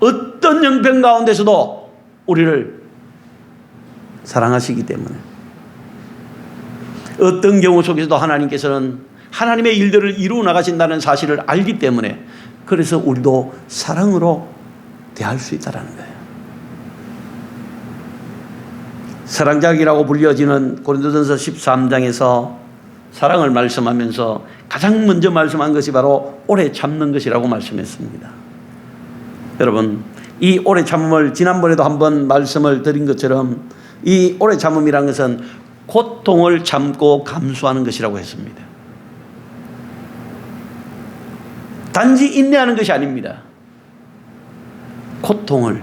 어떤 형편 가운데서도 우리를 사랑하시기 때문에, 어떤 경우 속에서도 하나님께서는 하나님의 일들을 이루어 나가신다는 사실을 알기 때문에, 그래서 우리도 사랑으로 대할 수 있다는 거예요. 사랑작이라고 불려지는 고린도전서 13장에서 사랑을 말씀하면서 가장 먼저 말씀한 것이 바로 오래 참는 것이라고 말씀했습니다. 여러분, 이 오래 참음을 지난번에도 한번 말씀을 드린 것처럼 이 오래 참음이라는 것은 고통을 참고 감수하는 것이라고 했습니다. 단지 인내하는 것이 아닙니다. 고통을,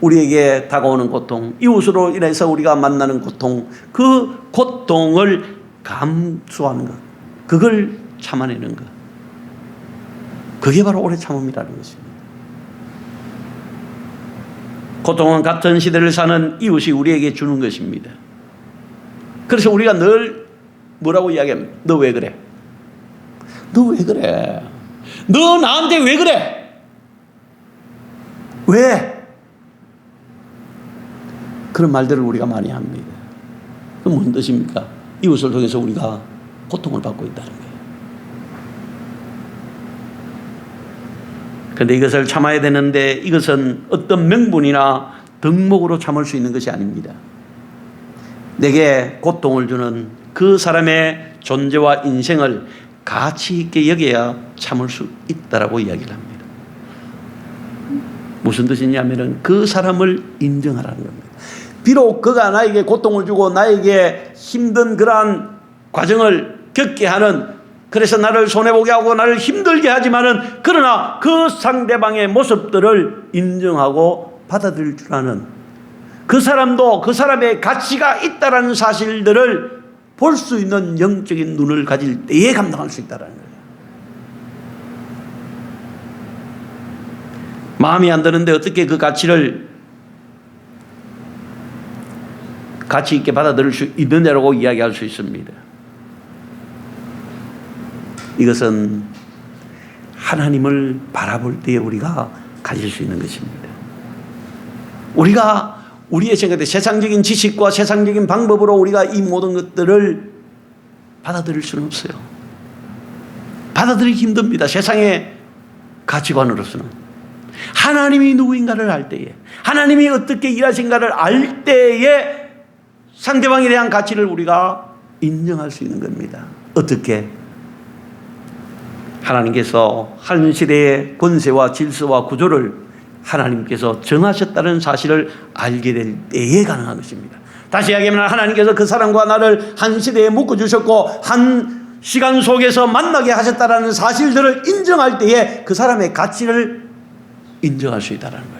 우리에게 다가오는 고통, 이웃으로 인해서 우리가 만나는 고통, 그 고통을 감수하는 것, 그걸 참아내는 것, 그게 바로 오래 참음이라는 것입니다. 고통은 같은 시대를 사는 이웃이 우리에게 주는 것입니다. 그래서 우리가 늘 뭐라고 이야기합니까? 너 왜 그래? 너 왜 그래? 너 나한테 왜 그래? 왜? 그런 말들을 우리가 많이 합니다. 그럼 무슨 뜻입니까? 이웃을 통해서 우리가 고통을 받고 있다는 거예요. 그런데 이것을 참아야 되는데 이것은 어떤 명분이나 덕목으로 참을 수 있는 것이 아닙니다. 내게 고통을 주는 그 사람의 존재와 인생을 가치 있게 여겨야 참을 수 있다라고 이야기를 합니다. 무슨 뜻이냐면은 그 사람을 인정하라는 겁니다. 비록 그가 나에게 고통을 주고 나에게 힘든 그러한 과정을 겪게 하는, 그래서 나를 손해보게 하고 나를 힘들게 하지만은, 그러나 그 상대방의 모습들을 인정하고 받아들일 줄 아는, 그 사람도 그 사람의 가치가 있다라는 사실들을 볼 수 있는 영적인 눈을 가질 때에 감당할 수 있다는 거예요. 마음이 안 드는데 어떻게 그 가치를 가치 있게 받아들일 수 있느냐라고 이야기할 수 있습니다. 이것은 하나님을 바라볼 때에 우리가 가질 수 있는 것입니다. 우리가 우리의 생각에 세상적인 지식과 세상적인 방법으로 우리가 이 모든 것들을 받아들일 수는 없어요. 받아들이기 힘듭니다. 세상의 가치관으로서는. 하나님이 누구인가를 알 때에, 하나님이 어떻게 일하신가를 알 때에 상대방에 대한 가치를 우리가 인정할 수 있는 겁니다. 어떻게? 하나님께서 한 시대의 권세와 질서와 구조를 하나님께서 정하셨다는 사실을 알게 될 때에 가능한 것입니다. 다시 이야기하면 하나님께서 그 사람과 나를 한 시대에 묶어주셨고 한 시간 속에서 만나게 하셨다는 사실들을 인정할 때에 그 사람의 가치를 인정할 수 있다는 거예요.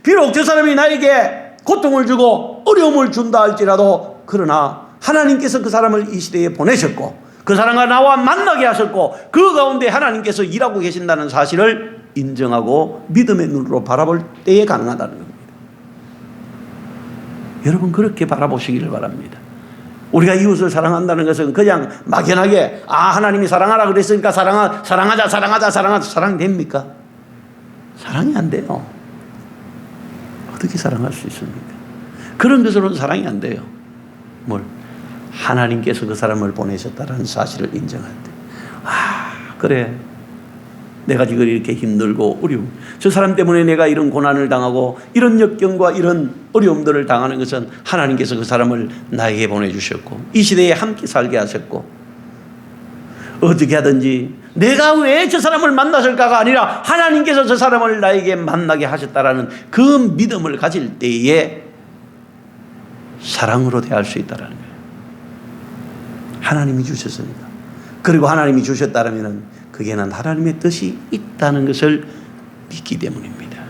비록 저 사람이 나에게 고통을 주고 어려움을 준다 할지라도, 그러나 하나님께서 그 사람을 이 시대에 보내셨고 그 사람과 나와 만나게 하셨고 그 가운데 하나님께서 일하고 계신다는 사실을 인정하고 믿음의 눈으로 바라볼 때에 가능하다는 겁니다. 여러분, 그렇게 바라보시기를 바랍니다. 우리가 이웃을 사랑한다는 것은 그냥 막연하게 하나님이 사랑하라 그랬으니까 사랑하자 사랑이 됩니까? 사랑이 안 돼요. 어떻게 사랑할 수 있습니까? 그런 것으로는 사랑이 안 돼요. 뭘? 하나님께서 그 사람을 보내셨다는 사실을 인정할 때, 그래, 내가 지금 이렇게 힘들고 어려움, 저 사람 때문에 내가 이런 고난을 당하고 이런 역경과 이런 어려움들을 당하는 것은 하나님께서 그 사람을 나에게 보내주셨고 이 시대에 함께 살게 하셨고, 어떻게 하든지 내가 왜 저 사람을 만났을까가 아니라 하나님께서 저 사람을 나에게 만나게 하셨다라는 그 믿음을 가질 때에 사랑으로 대할 수 있다는 거예요. 하나님이 주셨으니까. 그리고 하나님이 주셨다면 그게는 하나님의 뜻이 있다는 것을 믿기 때문입니다.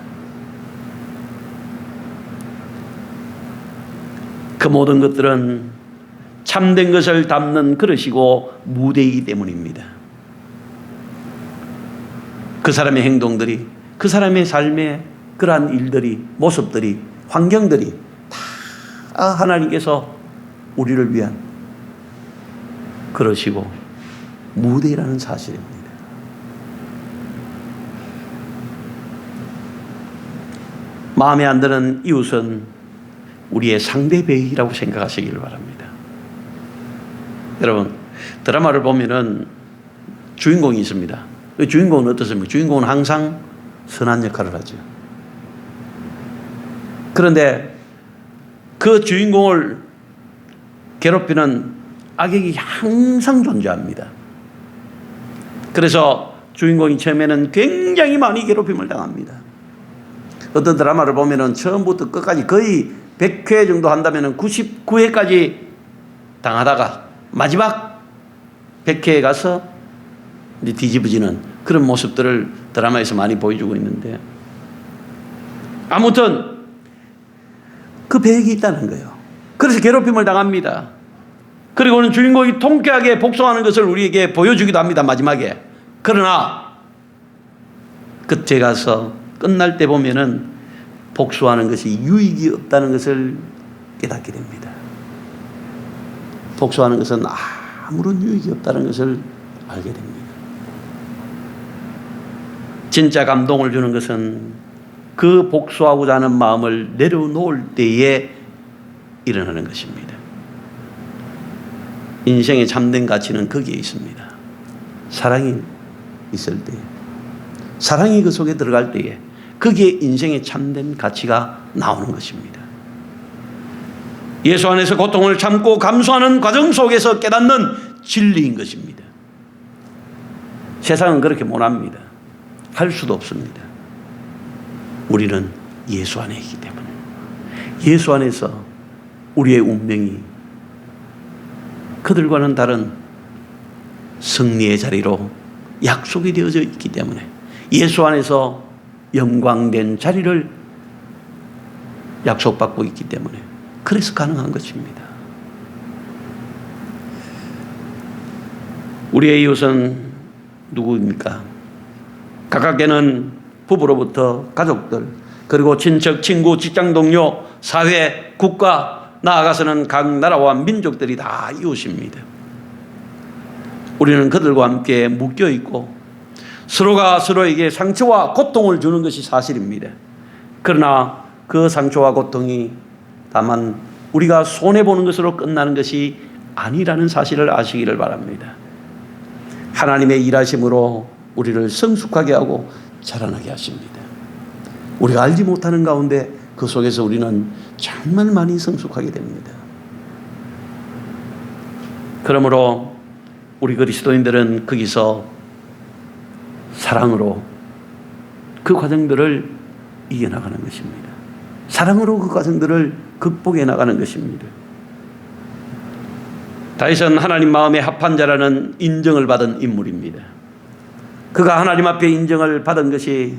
그 모든 것들은 참된 것을 담는 그릇이고 무대이기 때문입니다. 그 사람의 행동들이, 그 사람의 삶의 그러한 일들이, 모습들이, 환경들이 다 하나님께서 우리를 위한 그러시고 무대라는 사실입니다. 마음에 안 드는 이웃은 우리의 상대배이라고 생각하시길 바랍니다. 여러분, 드라마를 보면은 주인공이 있습니다. 그 주인공은 어떻습니까? 주인공은 항상 선한 역할을 하죠. 그런데 그 주인공을 괴롭히는 악역이 항상 존재합니다. 그래서 주인공이 처음에는 굉장히 많이 괴롭힘을 당합니다. 어떤 드라마를 보면은 처음부터 끝까지 거의 100회 정도 한다면은 99회까지 당하다가 마지막 100회에 가서 이제 뒤집어지는 그런 모습들을 드라마에서 많이 보여주고 있는데, 아무튼 그 배역이 있다는 거예요. 그래서 괴롭힘을 당합니다. 그리고는 주인공이 통쾌하게 복종하는 것을 우리에게 보여주기도 합니다, 마지막에. 그러나 끝에 가서 끝날 때 보면은 복수하는 것이 유익이 없다는 것을 깨닫게 됩니다. 복수하는 것은 아무런 유익이 없다는 것을 알게 됩니다. 진짜 감동을 주는 것은 그 복수하고자 하는 마음을 내려놓을 때에 일어나는 것입니다. 인생의 참된 가치는 거기에 있습니다. 사랑이 있을 때, 사랑이 그 속에 들어갈 때에 거기에 인생의 참된 가치가 나오는 것입니다. 예수 안에서 고통을 참고 감수하는 과정 속에서 깨닫는 진리인 것입니다. 세상은 그렇게 못합니다. 할 수도 없습니다. 우리는 예수 안에 있기 때문에, 예수 안에서 우리의 운명이 그들과는 다른 승리의 자리로 약속이 되어져 있기 때문에, 예수 안에서 영광된 자리를 약속받고 있기 때문에, 그래서 가능한 것입니다. 우리의 이웃은 누구입니까? 가깝게는 부부로부터 가족들, 그리고 친척, 친구, 직장 동료, 사회, 국가, 나아가서는 각 나라와 민족들이 다 이웃입니다. 우리는 그들과 함께 묶여 있고 서로가 서로에게 상처와 고통을 주는 것이 사실입니다. 그러나 그 상처와 고통이 다만 우리가 손해보는 것으로 끝나는 것이 아니라는 사실을 아시기를 바랍니다. 하나님의 일하심으로 우리를 성숙하게 하고 자라나게 하십니다. 우리가 알지 못하는 가운데 그 속에서 우리는 정말 많이 성숙하게 됩니다. 그러므로 우리 그리스도인들은 거기서 사랑으로 그 과정들을 이겨나가는 것입니다. 사랑으로 그 과정들을 극복해 나가는 것입니다. 다윗은 하나님 마음에 합한 자라는 인정을 받은 인물입니다. 그가 하나님 앞에 인정을 받은 것이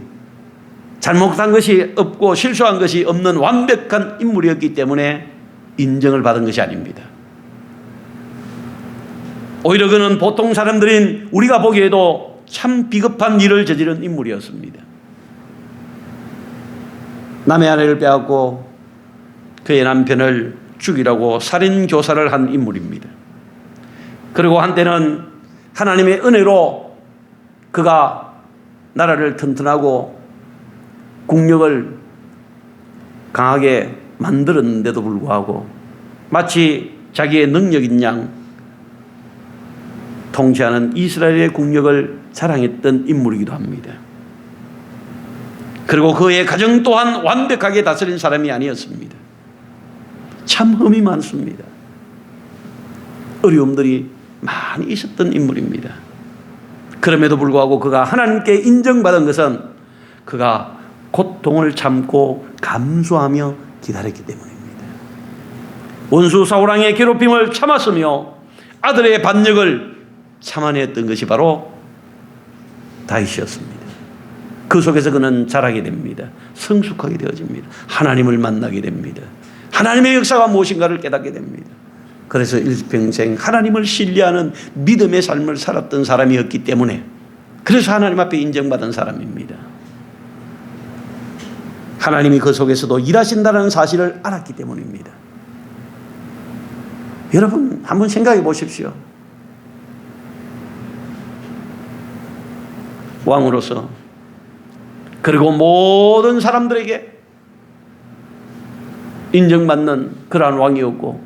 잘못한 것이 없고 실수한 것이 없는 완벽한 인물이었기 때문에 인정을 받은 것이 아닙니다. 오히려 그는 보통 사람들인 우리가 보기에도 참 비겁한 일을 저지른 인물이었습니다. 남의 아내를 빼앗고 그의 남편을 죽이라고 살인교사를 한 인물입니다. 그리고 한때는 하나님의 은혜로 그가 나라를 튼튼하고 국력을 강하게 만들었는데도 불구하고 마치 자기의 능력인 양 통치하는 이스라엘의 국력을 자랑했던 인물이기도 합니다. 그리고 그의 가정 또한 완벽하게 다스린 사람이 아니었습니다. 참 흠이 많습니다. 어려움들이 많이 있었던 인물입니다. 그럼에도 불구하고 그가 하나님께 인정받은 것은 그가 고통을 참고 감수하며 기다렸기 때문입니다. 원수 사울왕의 괴롭힘을 참았으며 아들의 반역을 참아냈던 것이 바로 다윗이었습니다. 그 속에서 그는 자라게 됩니다. 성숙하게 되어집니다. 하나님을 만나게 됩니다. 하나님의 역사가 무엇인가를 깨닫게 됩니다. 그래서 일평생 하나님을 신뢰하는 믿음의 삶을 살았던 사람이었기 때문에, 그래서 하나님 앞에 인정받은 사람입니다. 하나님이 그 속에서도 일하신다는 사실을 알았기 때문입니다. 여러분 한번 생각해 보십시오. 왕으로서, 그리고 모든 사람들에게 인정받는 그러한 왕이었고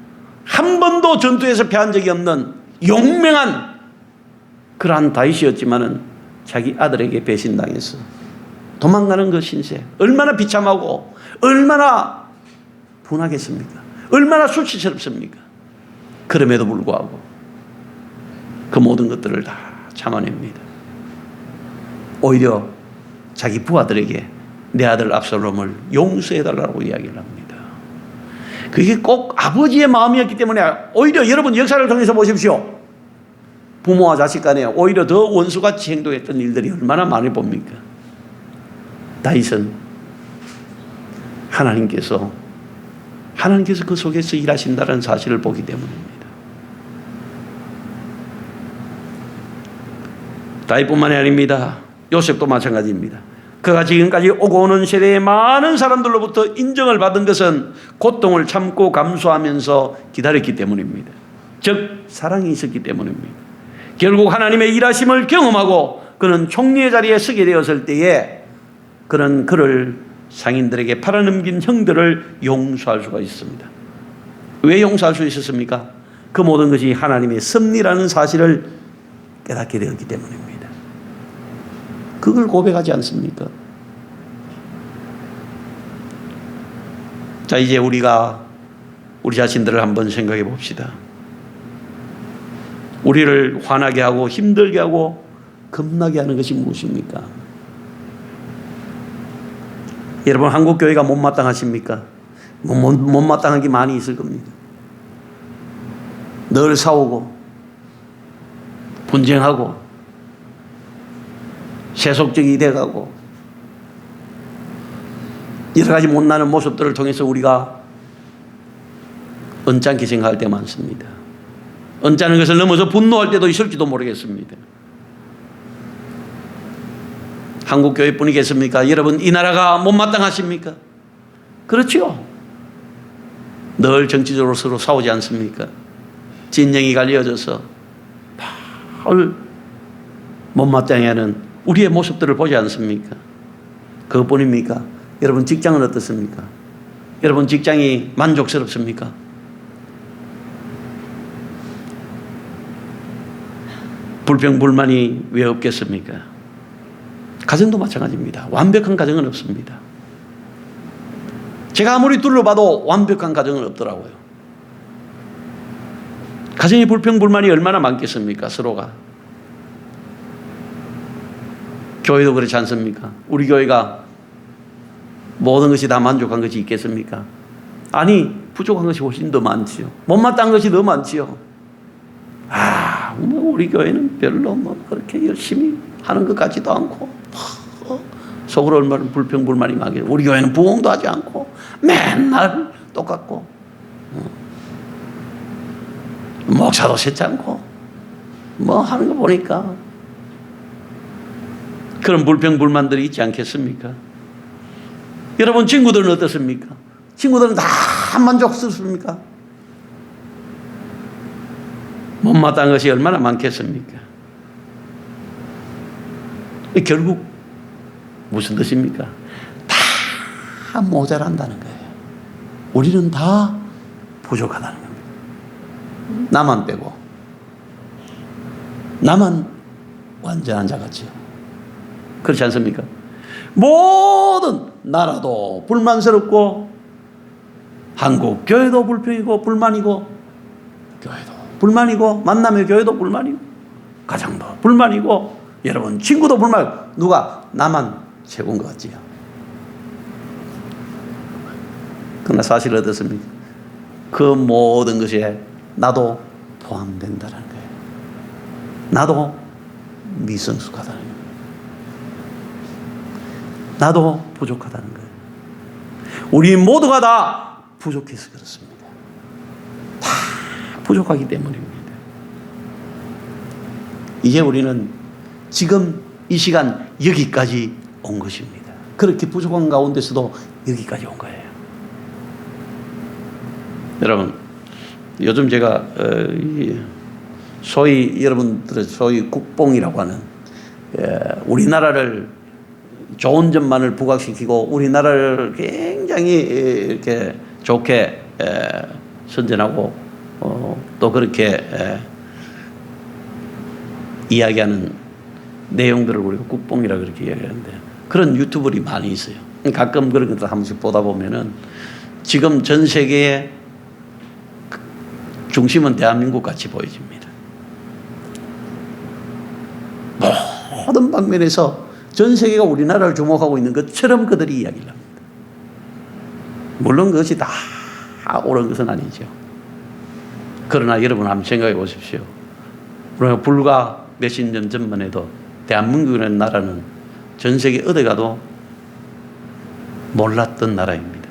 한 번도 전투에서 패한 적이 없는 용맹한 그러한 다윗이었지만은 자기 아들에게 배신당해서 도망가는 그 신세 얼마나 비참하고 얼마나 분하겠습니까? 얼마나 수치스럽습니까? 그럼에도 불구하고 그 모든 것들을 다 참아냅니다. 오히려 자기 부하들에게 내 아들 압살롬을 용서해달라고 이야기를 합니다. 그게 꼭 아버지의 마음이었기 때문에 오히려 여러분 역사를 통해서 보십시오. 부모와 자식 간에 오히려 더 원수같이 행동했던 일들이 얼마나 많이 봅니까? 다윗은 하나님께서 그 속에서 일하신다는 사실을 보기 때문입니다. 다윗뿐만이 아닙니다. 요셉도 마찬가지입니다. 그가 지금까지 오고 오는 세대의 많은 사람들로부터 인정을 받은 것은 고통을 참고 감수하면서 기다렸기 때문입니다. 즉 사랑이 있었기 때문입니다. 결국 하나님의 일하심을 경험하고 그는 총리의 자리에 서게 되었을 때에 그는 그를 상인들에게 팔아넘긴 형들을 용서할 수가 있습니다. 왜 용서할 수 있었습니까? 그 모든 것이 하나님의 섭리라는 사실을 깨닫게 되었기 때문입니다. 그걸 고백하지 않습니까? 자, 이제 우리가 우리 자신들을 한번 생각해 봅시다. 우리를 화나게 하고 힘들게 하고 겁나게 하는 것이 무엇입니까? 여러분 한국교회가 못마땅하십니까? 못마땅한 게 많이 있을 겁니다. 늘 싸우고 분쟁하고 세속적이 돼가고 여러 가지 못나는 모습들을 통해서 우리가 언짢게 생각할 때 많습니다. 언짢은 것을 넘어서 분노할 때도 있을지도 모르겠습니다. 한국교회뿐이겠습니까? 여러분 이 나라가 못마땅하십니까? 그렇죠. 늘 정치적으로 서로 싸우지 않습니까? 진영이 갈려져서 늘 못마땅해 하는 우리의 모습들을 보지 않습니까? 그것뿐입니까? 여러분 직장은 어떻습니까? 여러분 직장이 만족스럽습니까? 불평불만이 왜 없겠습니까? 가정도 마찬가지입니다. 완벽한 가정은 없습니다. 제가 아무리 둘러봐도 완벽한 가정은 없더라고요. 가정의 불평불만이 얼마나 많겠습니까? 서로가. 교회도 그렇지 않습니까? 우리 교회가 모든 것이 다 만족한 것이 있겠습니까? 아니 부족한 것이 훨씬 더 많지요. 못마땅한 것이 더 많지요. 우리 교회는 별로 그렇게 열심히 하는 것 같지도 않고 속으로 얼마나 불평불만이 많게 우리 교회는 부흥도 하지 않고 맨날 똑같고 목사도 셋지 않고 뭐 하는 거 보니까 그런 불평불만들이 있지 않겠습니까? 여러분 친구들은 어떻습니까? 친구들은 다 만족스럽습니까? 못마땅한 것이 얼마나 많겠습니까? 결국 무슨 뜻입니까? 다 모자란다는 거예요. 우리는 다 부족하다는 겁니다. 나만 빼고 나만 완전한 자 같지요. 그렇지 않습니까? 모든 나라도 불만스럽고 한국 교회도 불평이고 불만이고 교회도 불만이고 만남의 교회도 불만이고 가정도 불만이고 여러분 친구도 불만. 누가 나만 최고인 것 같지요. 그러나 사실 어떻습니까? 그 모든 것에 나도 포함된다는 거예요. 나도 미성숙하다는 거예요. 나도 부족하다는 거예요. 우리 모두가 다 부족해서 그렇습니다. 다 부족하기 때문입니다. 이제 우리는 지금 이 시간 여기까지 온 것입니다. 그렇게 부족한 가운데서도 여기까지 온 거예요. 여러분, 요즘 제가 소위 여러분들의 소위 국뽕이라고 하는 우리나라를 좋은 점만을 부각시키고 우리나라를 굉장히 이렇게 좋게 선전하고 또 그렇게 이야기하는 내용들을 우리가 국뽕이라 그렇게 이야기하는데, 그런 유튜버들이 많이 있어요. 가끔 그런 것들 한 번씩 보다 보면은 지금 전 세계의 중심은 대한민국 같이 보여집니다. 모든 방면에서 전 세계가 우리나라를 주목하고 있는 것처럼 그들이 이야기를 합니다. 물론 그것이 다 옳은 것은 아니죠. 그러나 여러분 한번 생각해 보십시오. 우리가 불과 몇십 년 전만 해도 대한민국이라는 나라는 전 세계 어디 가도 몰랐던 나라입니다.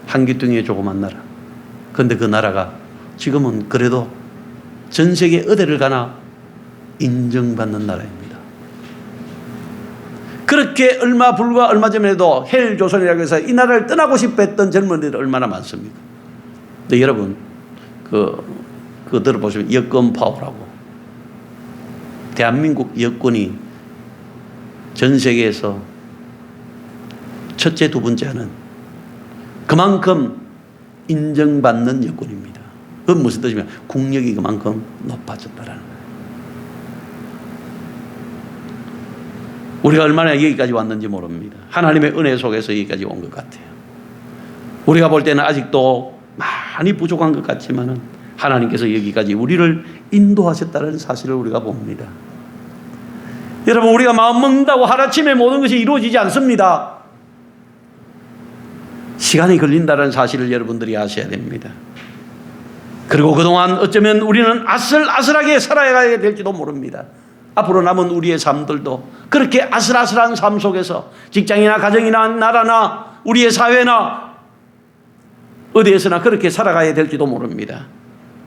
한기둥이의 조그만 나라. 그런데 그 나라가 지금은 그래도 전 세계 어디를 가나 인정받는 나라입니다. 그렇게 불과 얼마 전에도 헬조선이라고 해서 이 나라를 떠나고 싶어 했던 젊은이들 얼마나 많습니까? 근데 여러분, 그거 들어보시면 여권 파워라고. 대한민국 여권이 전 세계에서 첫째, 두 번째 하는 그만큼 인정받는 여권입니다. 그건 무슨 뜻이냐면 국력이 그만큼 높아졌다라는 거예요. 우리가 얼마나 여기까지 왔는지 모릅니다. 하나님의 은혜 속에서 여기까지 온 것 같아요. 우리가 볼 때는 아직도 많이 부족한 것 같지만은 하나님께서 여기까지 우리를 인도하셨다는 사실을 우리가 봅니다. 여러분, 우리가 마음 먹는다고 하루아침에 모든 것이 이루어지지 않습니다. 시간이 걸린다는 사실을 여러분들이 아셔야 됩니다. 그리고 그동안 어쩌면 우리는 아슬아슬하게 살아가야 될지도 모릅니다. 앞으로 남은 우리의 삶들도 그렇게 아슬아슬한 삶 속에서 직장이나 가정이나 나라나 우리의 사회나 어디에서나 그렇게 살아가야 될지도 모릅니다.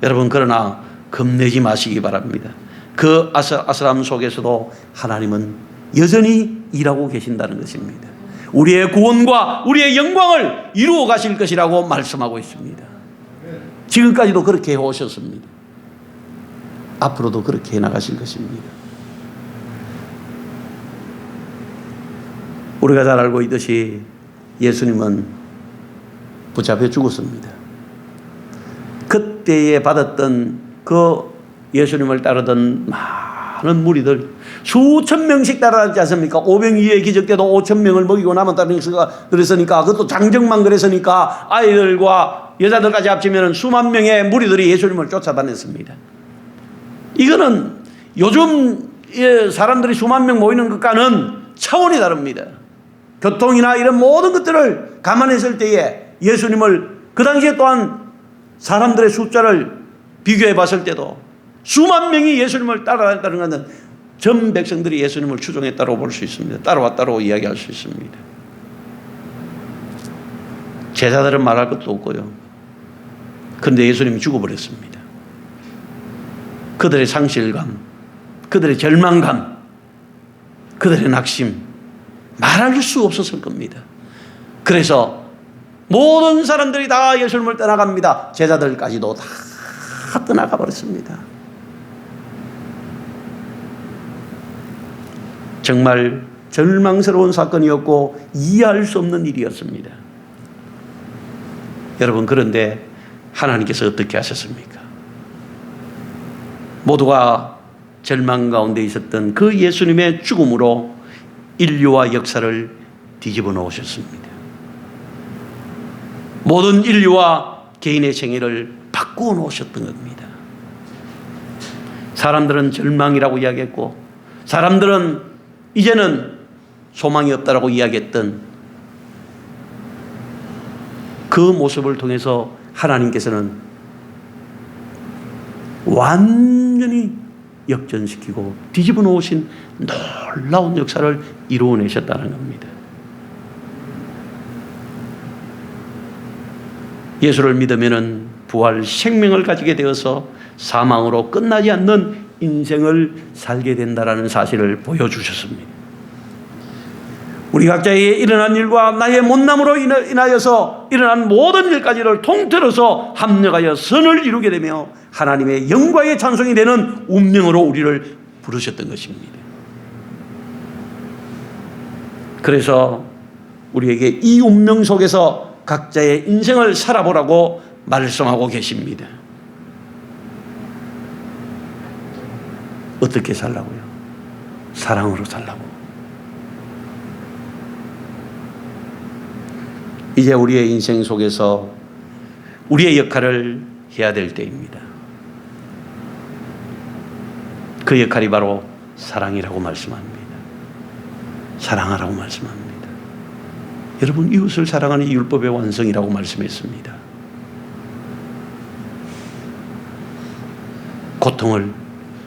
여러분, 그러나 겁내지 마시기 바랍니다. 그 아슬아슬함 속에서도 하나님은 여전히 일하고 계신다는 것입니다. 우리의 구원과 우리의 영광을 이루어 가실 것이라고 말씀하고 있습니다. 지금까지도 그렇게 해오셨습니다. 앞으로도 그렇게 해나가실 것입니다. 우리가 잘 알고 있듯이 예수님은 붙잡혀 죽었습니다. 그때에 받았던 그 예수님을 따르던 많은 무리들 수천 명씩 따라다니지 않습니까? 오병이의 기적 때도 5천 명을 먹이고 남은 따르니까 그랬으니까, 그것도 장정만 그랬으니까 아이들과 여자들까지 합치면 수만 명의 무리들이 예수님을 쫓아다녔습니다. 이거는 요즘 사람들이 수만 명 모이는 것과는 차원이 다릅니다. 교통이나 이런 모든 것들을 감안했을 때에 예수님을, 그 당시에 또한 사람들의 숫자를 비교해 봤을 때도 수만 명이 예수님을 따라다녔다는 것은 전 백성들이 예수님을 추종했다고 볼 수 있습니다. 따라왔다고 이야기할 수 있습니다. 제자들은 말할 것도 없고요. 그런데 예수님이 죽어버렸습니다. 그들의 상실감, 그들의 절망감, 그들의 낙심, 말할 수 없었을 겁니다. 그래서 모든 사람들이 다 예수님을 떠나갑니다. 제자들까지도 다 떠나가 버렸습니다. 정말 절망스러운 사건이었고 이해할 수 없는 일이었습니다. 여러분, 그런데 하나님께서 어떻게 하셨습니까? 모두가 절망 가운데 있었던 그 예수님의 죽음으로 인류와 역사를 뒤집어 놓으셨습니다. 모든 인류와 개인의 생애를 바꾸어 놓으셨던 겁니다. 사람들은 절망이라고 이야기했고, 사람들은 이제는 소망이 없다라고 이야기했던 그 모습을 통해서 하나님께서는 완전히 역전시키고 뒤집어 놓으신 놀라운 역사를 이루어내셨다는 겁니다. 예수를 믿으면 부활 생명을 가지게 되어서 사망으로 끝나지 않는 인생을 살게 된다는 사실을 보여주셨습니다. 우리 각자의 일어난 일과 나의 못남으로 인하여서 일어난 모든 일까지를 통틀어서 합력하여 선을 이루게 되며 하나님의 영광의 찬송이 되는 운명으로 우리를 부르셨던 것입니다. 그래서 우리에게 이 운명 속에서 각자의 인생을 살아보라고 말씀하고 계십니다. 어떻게 살라고요? 사랑으로 살라고. 이제 우리의 인생 속에서 우리의 역할을 해야 될 때입니다. 그 역할이 바로 사랑이라고 말씀합니다. 사랑하라고 말씀합니다. 여러분, 이웃을 사랑하는 율법의 완성이라고 말씀했습니다. 고통을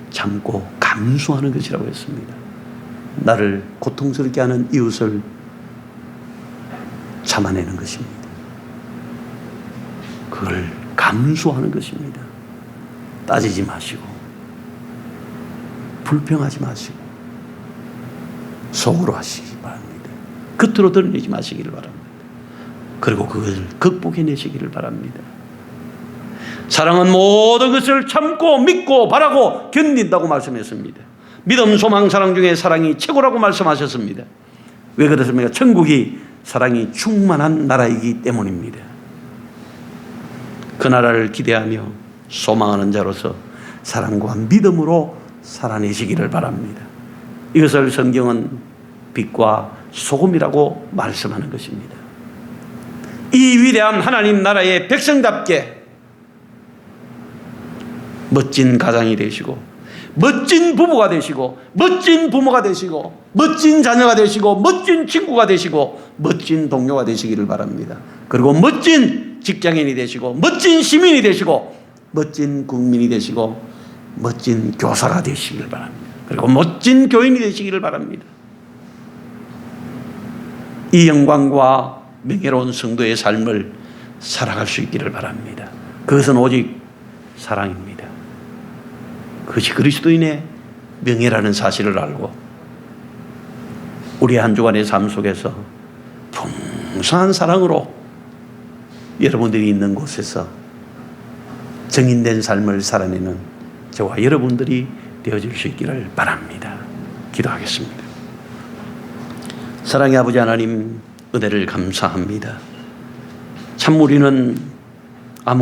참고 감수하는 것이라고 했습니다. 나를 고통스럽게 하는 이웃을 참아내는 것입니다. 그걸 감수하는 것입니다. 따지지 마시고, 불평하지 마시고, 속으로 하시기 바랍니다. 겉으로 드러내지 마시기를 바랍니다. 그리고 그걸 극복해내시기를 바랍니다. 사랑은 모든 것을 참고 믿고 바라고 견딘다고 말씀했습니다. 믿음, 소망, 사랑 중에 사랑이 최고라고 말씀하셨습니다. 왜 그렇습니까? 천국이 사랑이 충만한 나라이기 때문입니다. 그 나라를 기대하며 소망하는 자로서 사랑과 믿음으로 살아내시기를 바랍니다. 이것을 성경은 빛과 소금이라고 말씀하는 것입니다. 이 위대한 하나님 나라의 백성답게 멋진 가장이 되시고, 멋진 부부가 되시고, 멋진 부모가 되시고, 멋진 자녀가 되시고, 멋진 친구가 되시고, 멋진 동료가 되시기를 바랍니다. 그리고 멋진 직장인이 되시고, 멋진 시민이 되시고, 멋진 국민이 되시고, 멋진 교사가 되시기를 바랍니다. 그리고 멋진 교인이 되시기를 바랍니다. 이 영광과 명예로운 성도의 삶을 살아갈 수 있기를 바랍니다. 그것은 오직 사랑입니다. 그것이 그리스도인의 명예라는 사실을 알고 우리 한 주간의 삶 속에서 풍성한 사랑으로 여러분들이 있는 곳에서 정인된 삶을 살아내는 저와 여러분들이 되어질 수 있기를 바랍니다. 기도하겠습니다. 사랑의 아버지 하나님, 은혜를 감사합니다. 참 우리는